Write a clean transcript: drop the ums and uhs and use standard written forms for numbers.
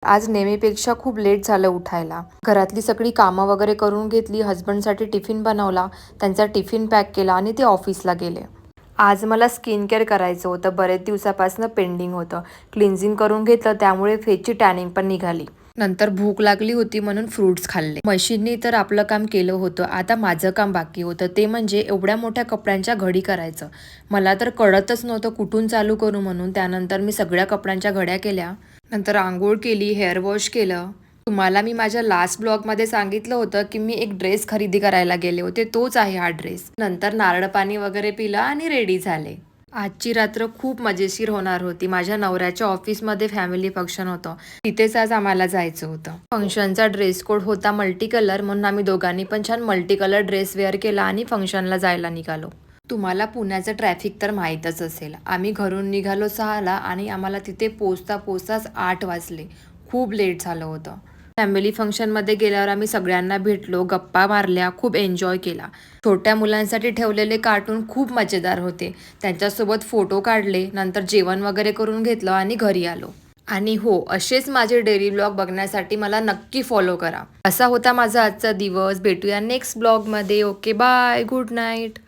आज नेहमीपेक्षा खूप लेट झालं उठायला. घरातली सगळी कामं वगैरे करून घेतली, हसबंडसाठी टिफिन बनवला, त्यांचा टिफिन पॅक केला आणि ते ऑफिसला गेले. आज मला स्किन केअर करायचं होतं, बरेच दिवसापासून पेंडिंग होतं. क्लिन्झिंग करून घेतलं, त्यामुळे फेसची टॅनिंग पण निघाली. नंतर भूक लागली होती म्हणून फ्रुट्स खाल्ले. मशीननी तर आपलं काम केलं होतं, आता माझं काम बाकी होतं, ते म्हणजे एवढ्या मोठ्या कपड्यांच्या घडी करायचं. मला तर कळतच नव्हतं कुठून चालू करू म्हणून. त्यानंतर मी सगळ्या कपड्यांच्या घड्या केल्या. नंतर आंघोळ केली, हेअर वॉश केलं. तुम्हाला मी माझ्या लास्ट ब्लॉगमध्ये सांगितलं होतं की मी एक ड्रेस खरेदी करायला गेले होते, तोच आहे हा ड्रेस. नंतर नारळ पाणी वगैरे पिलं आणि रेडी झाले. आजची रात्र खूप मजेशीर होणार होती. माझ्या नवऱ्याच्या ऑफिसमध्ये फॅमिली फंक्शन होतं, तिथेच आज आम्हाला जायचं होतं. फंक्शनचा ड्रेस कोड होता मल्टी कलर, म्हणून आम्ही दोघांनी पण छान मल्टी कलर ड्रेस वेअर केला आणि फंक्शनला जायला निघालो. तुम्हाला पुण्याचं ट्रॅफिक तर माहीतच असेल. आम्ही घरून निघालो 6ला आणि आम्हाला तिथे पोचता पोचताच 8 वाजले. खूप लेट झालं होतं. फॅमिली फंक्शनमध्ये गेल्यावर आम्ही सगळ्यांना भेटलो, गप्पा मारल्या, खूप एन्जॉय केला. छोट्या मुलांसाठी ठेवलेले कार्टून खूप मजेदार होते. त्यांच्यासोबत फोटो काढले, नंतर जेवण वगैरे करून घेतलं आणि घरी आलो. आणि हो, असेच माझे डेली ब्लॉग बघण्यासाठी मला नक्की फॉलो करा. असा होता माझा आजचा दिवस. भेटूया नेक्स्ट ब्लॉगमध्ये. Okay, bye, good night.